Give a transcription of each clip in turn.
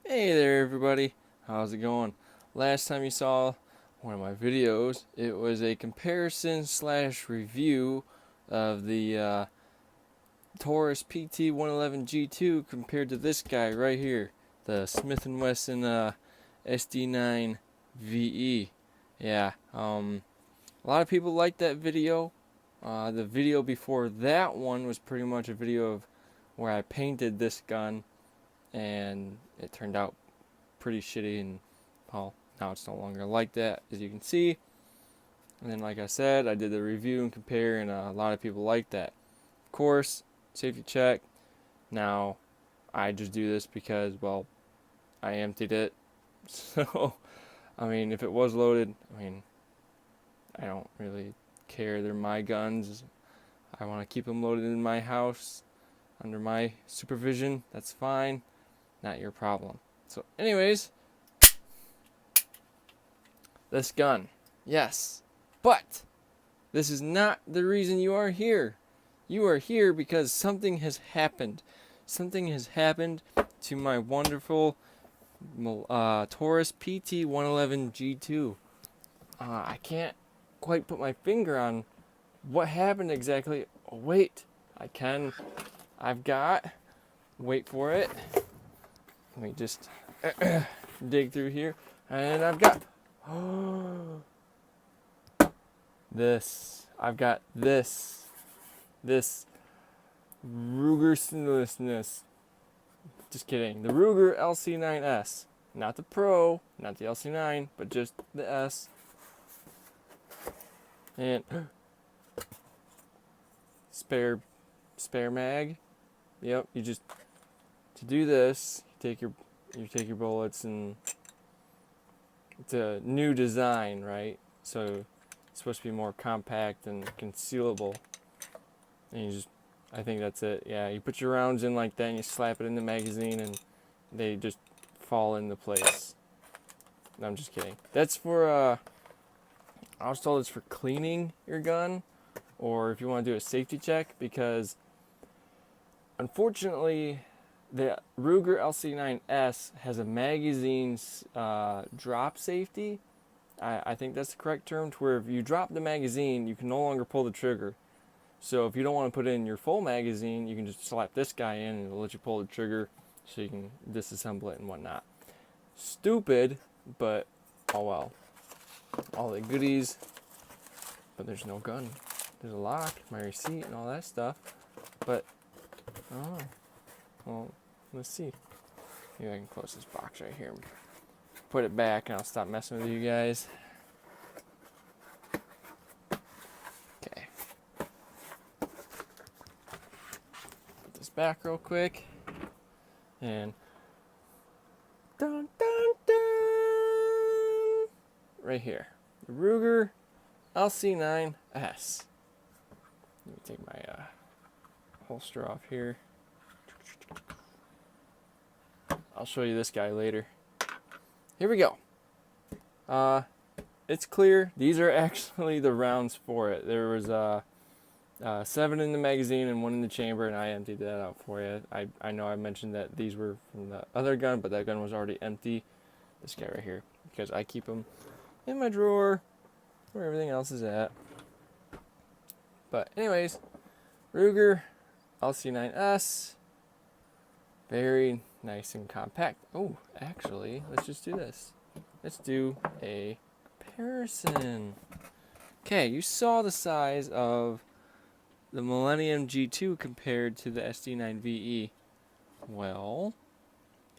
Hey there everybody, how's it going? Last time you saw one of my videos, it was a comparison slash review of the Taurus PT-111 G2 compared to this guy right here, the Smith & Wesson SD9 VE. Yeah, a lot of people liked that video. The video before that one was pretty much a video of where I painted this gun, and it turned out pretty shitty, and well, now it's no longer like that, as you can see. And then, like I said, I did the review and compare, and a lot of people liked that. Of course, safety check. Now, I just do this because, well, I emptied it. So, I mean, if it was loaded, I mean, I don't really care. They're my guns. I want to keep them loaded in my house under my supervision. That's fine. Not your problem. So anyways, this gun, yes, but this is not the reason you are here. You are here because something has happened. Something has happened to my wonderful Taurus PT-111 G2. I can't quite put my finger on what happened exactly. Oh, wait, I can. I've got, wait for it. Let me just dig through here, and I've got this. I've got this Ruger. Just kidding. The Ruger LC9s, not the Pro, not the LC9, but just the S. And spare mag. Yep. You just, to do this, you take your bullets, and it's a new design, right? So it's supposed to be more compact and concealable. And you just, I think that's it. Yeah, you put your rounds in like that, and you slap it in the magazine, and they just fall into place. No, I'm just kidding. That's for I was told it's for cleaning your gun, or if you want to do a safety check, because unfortunately the Ruger LC9s has a magazine drop safety. I think that's the correct term, to where if you drop the magazine, you can no longer pull the trigger. So if you don't want to put in your full magazine, you can just slap this guy in, and it'll let you pull the trigger so you can disassemble it and whatnot. Stupid, but oh well. All the goodies, but there's no gun. There's a lock, my receipt, and all that stuff. But, oh, well, let's see. Maybe I can close this box right here and put it back, and I'll stop messing with you guys. Okay. Put this back real quick. And dun dun dun! Right here. The Ruger LC9s. Let me take my holster off here. I'll show you this guy later. Here we go. It's clear. These are actually the rounds for it. There was 7 in the magazine and 1 in the chamber, and I emptied that out for you. I know I mentioned that these were from the other gun, but that gun was already empty. This guy right here, because I keep them in my drawer where everything else is at. But anyways, Ruger LC9s, very nice and compact. Oh, actually, let's just do this. Let's do a comparison. Okay, you saw the size of the Millennium G2 compared to the SD9 VE. Well,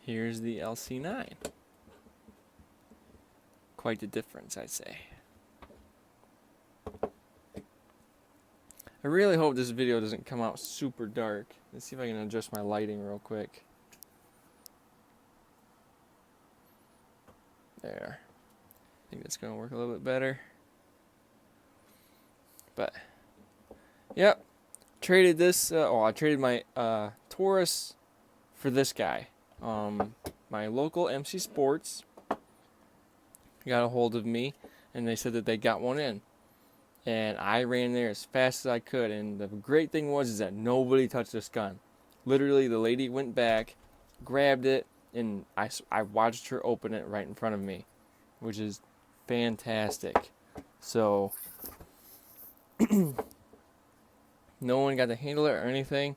here's the LC9. Quite the difference, I'd say. I really hope this video doesn't come out super dark. Let's see if I can adjust my lighting real quick. There. I think that's going to work a little bit better. But, yep. Traded this, I traded my Taurus for this guy. My local MC Sports got a hold of me, and they said that they got one in. And I ran there as fast as I could, and the great thing was is that nobody touched this gun. Literally, the lady went back, grabbed it, and I watched her open it right in front of me, which is fantastic. So no one got to handle it or anything.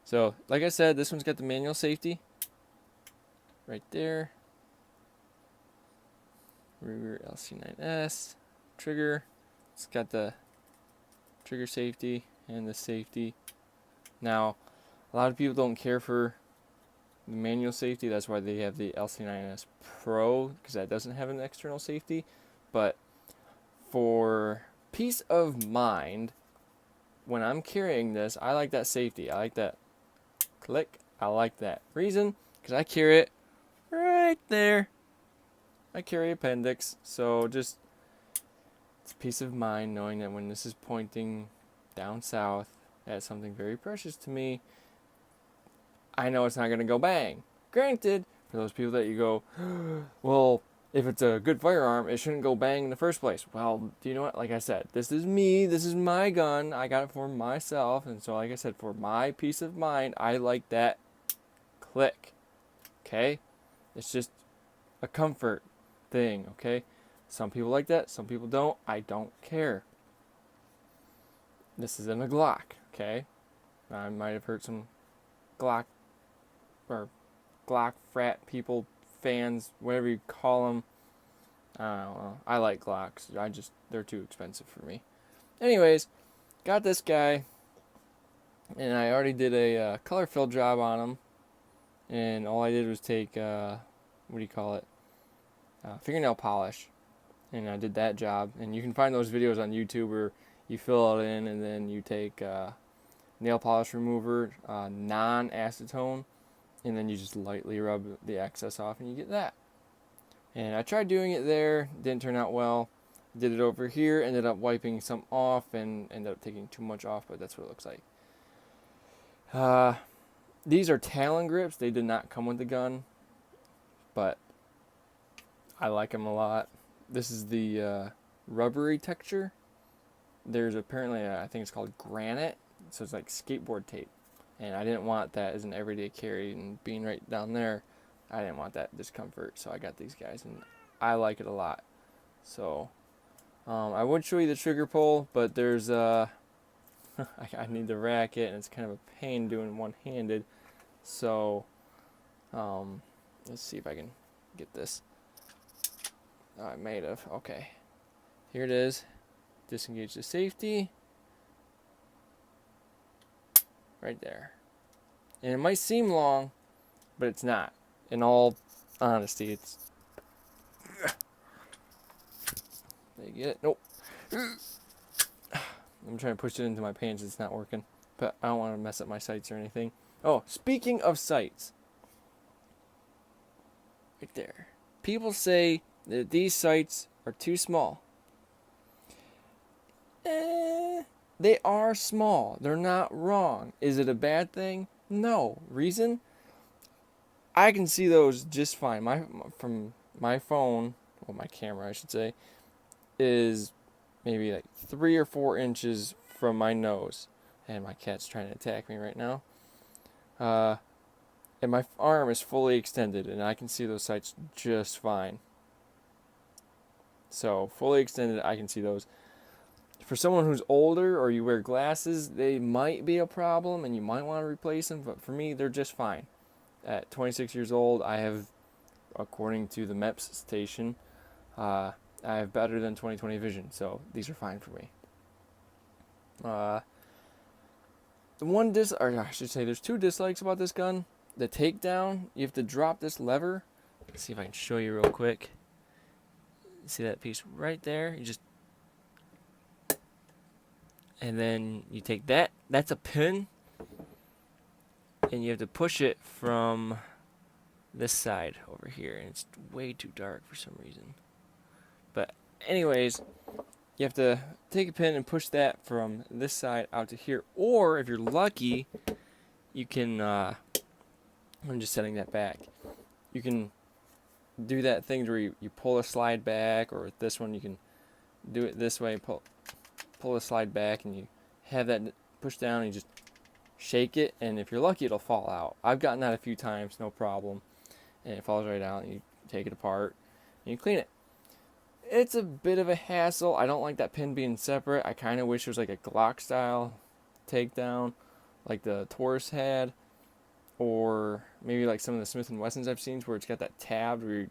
So like I said, this one's got the manual safety right there. Rear LC9s trigger. It's got the trigger safety and the safety. Now, a lot of people don't care for the manual safety. That's why they have the LC9s Pro, because that doesn't have an external safety. But for peace of mind, when I'm carrying this, I like that safety. I like that click. I like that reason, because I carry it right there. I carry appendix, so just it's peace of mind knowing that when this is pointing down south at something very precious to me, I know it's not going to go bang. Granted, for those people that you go, well, if it's a good firearm, it shouldn't go bang in the first place. Well, do you know what? Like I said, this is me. This is my gun. I got it for myself. And so, like I said, for my peace of mind, I like that click. Okay? It's just a comfort thing. Okay? Some people like that. Some people don't. I don't care. This isn't a Glock. Okay? I might have hurt some Glock or Glock frat people, fans, whatever you call them. I don't know. I like Glocks. They're too expensive for me. Anyways, got this guy, and I already did a color fill job on him, and all I did was take fingernail polish, and I did that job. And you can find those videos on YouTube where you fill it in, and then you take nail polish remover, non-acetone, and then you just lightly rub the excess off, and you get that. And I tried doing it there, didn't turn out well. Did it over here, ended up wiping some off, and ended up taking too much off, but that's what it looks like. These are Talon grips. They did not come with the gun, but I like them a lot. This is the rubbery texture. There's apparently, I think it's called granite, so it's like skateboard tape. And I didn't want that as an everyday carry, and being right down there, I didn't want that discomfort, so I got these guys, and I like it a lot. So, I would show you the trigger pull, but there's, I need the racket, and it's kind of a pain doing one-handed. So, let's see if I can get this. Oh, I might have. Okay. Here it is. Disengage the safety. Right there. And it might seem long, but it's not. In all honesty, it's... Did I get it? Nope. I'm trying to push it into my pants. It's not working. But I don't want to mess up my sights or anything. Oh, speaking of sights. Right there. People say that these sights are too small. They are small. They're not wrong. Is it a bad thing? No. Reason? I can see those just fine. From my phone, well, my camera, I should say, is maybe like 3 or 4 inches from my nose. And my cat's trying to attack me right now. And my arm is fully extended, and I can see those sights just fine. So, fully extended, I can see those. For someone who's older or you wear glasses, they might be a problem, and you might want to replace them. But for me, they're just fine. At 26 years old, I have, according to the MEPS station, I have better than 20/20 vision. So, these are fine for me. There's 2 dislikes about this gun. The takedown, you have to drop this lever. Let's see if I can show you real quick. See that piece right there? You just... And then you take that. That's a pin. And you have to push it from this side over here. And it's way too dark for some reason. But anyways, you have to take a pin and push that from this side out to here. Or if you're lucky, you can... I'm just setting that back. You can do that thing where you pull a slide back, or with this one you can do it this way, pull the slide back, and you have that push down, and you just shake it, and if you're lucky it'll fall out. I've gotten that a few times, no problem. and it falls right out, and you take it apart and you clean it. It's a bit of a hassle. I don't like that pin being separate. I kind of wish it was like a Glock style takedown like the Taurus had, or maybe like some of the Smith & Wessons I've seen where it's got that tab where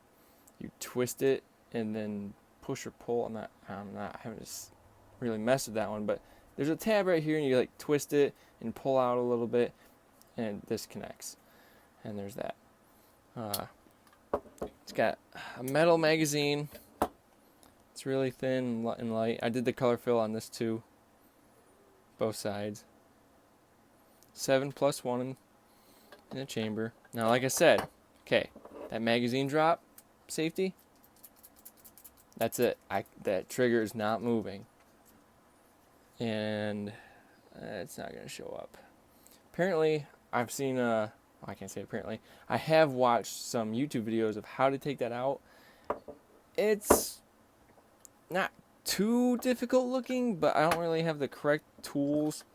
you twist it and then push or pull. I haven't just really messed with that one, but there's a tab right here and you like twist it and pull out a little bit and it disconnects. And there's that. It's got a metal magazine. It's really thin and light. I did the color fill on this too. Both sides. 7+1 in the chamber. Now, like I said, okay, that magazine drop safety, that's it. That trigger is not moving. And it's not going to show up. Apparently, I've seen, I can't say apparently, I have watched some YouTube videos of how to take that out. It's not too difficult looking, but I don't really have the correct tools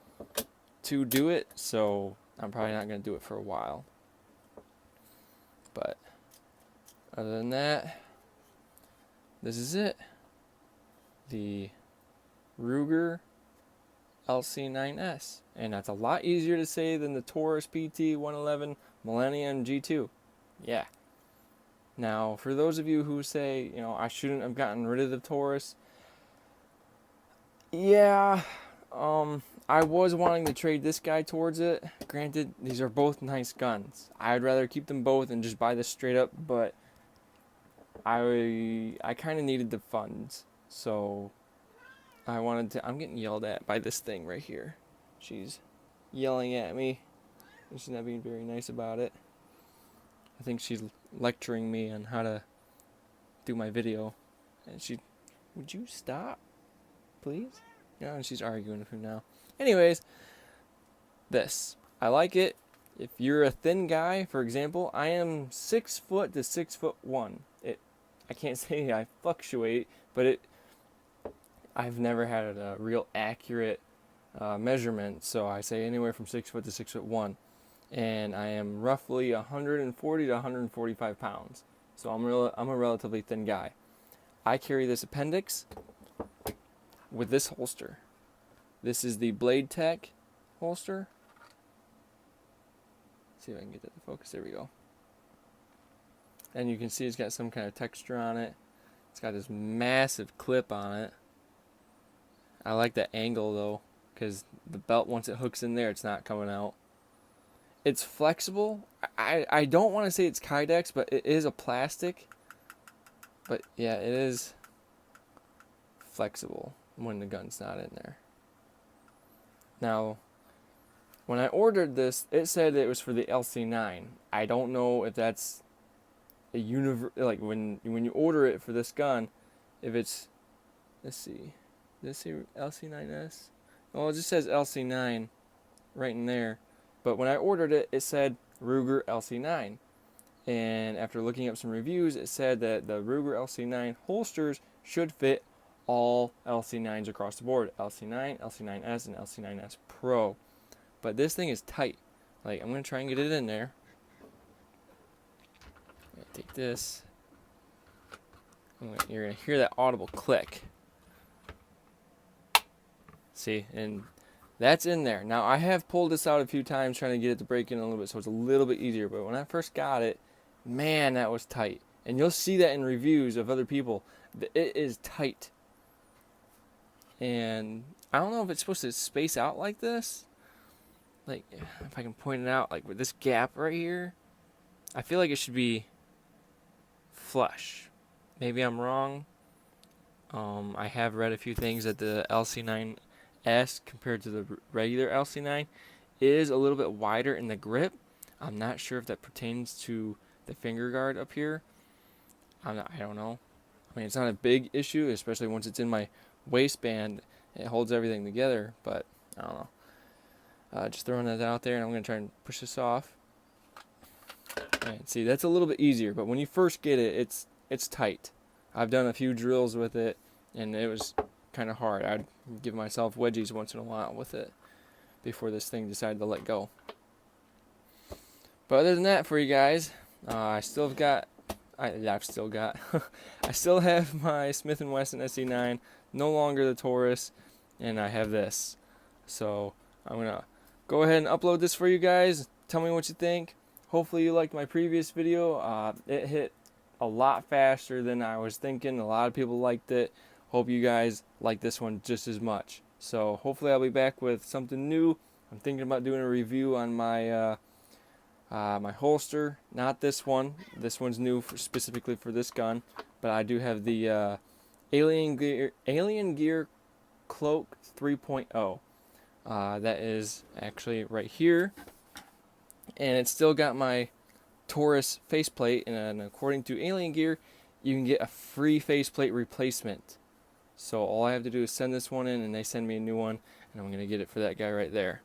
to do it, so I'm probably not going to do it for a while. But other than that, this is it. The Ruger LC9s. And that's a lot easier to say than the Taurus PT 111 Millennium G2. Yeah. Now, for those of you who say, I shouldn't have gotten rid of the Taurus, yeah, I was wanting to trade this guy towards it. Granted, these are both nice guns. I'd rather keep them both and just buy this straight up, but I kind of needed the funds, so I wanted to. I'm getting yelled at by this thing right here. She's yelling at me. She's not being very nice about it. I think she's lecturing me on how to do my video. And would you stop, please? And she's arguing with him now. Anyways, this. I like it. If you're a thin guy, for example, I am 6 foot to 6'1". I can't say I fluctuate, but I've never had a real accurate measurement, so I say anywhere from 6 foot to 6'1", and I am roughly 140 to 145 pounds. So I'm a relatively thin guy. I carry this appendix with this holster. This is the Blade Tech holster. See if I can get that to focus. There we go. And you can see it's got some kind of texture on it. It's got this massive clip on it. I like that angle though, because the belt, once it hooks in there, it's not coming out. It's flexible. I don't want to say it's Kydex, but it is a plastic. But yeah, it is flexible when the gun's not in there. Now, when I ordered this, it said it was for the LC9. I don't know if that's a like when you order it for this gun, if it's, let's see, does it say LC9s? Well, it just says LC9 right in there. But when I ordered it, it said Ruger LC9. And after looking up some reviews, it said that the Ruger LC9 holsters should fit all LC9s across the board. LC9, LC9S, and LC9S Pro. But this thing is tight. Like, I'm going to try and get it in there. I'm going to take this. You're going to hear that audible click. See, and that's in there. Now, I have pulled this out a few times trying to get it to break in a little bit, so it's a little bit easier. But when I first got it, man, that was tight. And you'll see that in reviews of other people. It is tight. And I don't know if it's supposed to space out like this. Like, if I can point it out, like with this gap right here, I feel like it should be flush. Maybe I'm wrong. I have read a few things that the LC9S compared to the regular LC9 is a little bit wider in the grip. I'm not sure if that pertains to the finger guard up here. I don't know. I mean, it's not a big issue, especially once it's in my waistband. It holds everything together, but I don't know. Just throwing that out there, and I'm going to try and push this off. And see, that's a little bit easier, but when you first get it, it's tight. I've done a few drills with it, and it was kind of hard. I'd give myself wedgies once in a while with it before this thing decided to let go. But other than that, for you guys, I still have got, I've still got, I still have my Smith & Wesson SE9, no longer the Taurus, and I have this. So I'm gonna go ahead and upload this for you guys. Tell me what you think. Hopefully you liked my previous video. It hit a lot faster than I was thinking. A lot of people liked it. Hope you guys like this one just as much. So hopefully I'll be back with something new. I'm thinking about doing a review on my my holster. Not this one. This one's new specifically for this gun. But I do have the Alien Gear Cloak 3.0. That is actually right here. And it's still got my Taurus faceplate, and according to Alien Gear, you can get a free faceplate replacement. So all I have to do is send this one in, and they send me a new one, and I'm going to get it for that guy right there.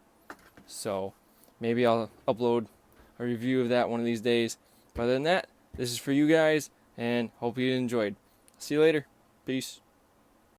So maybe I'll upload a review of that one of these days. But other than that, this is for you guys, and hope you enjoyed. See you later. Peace.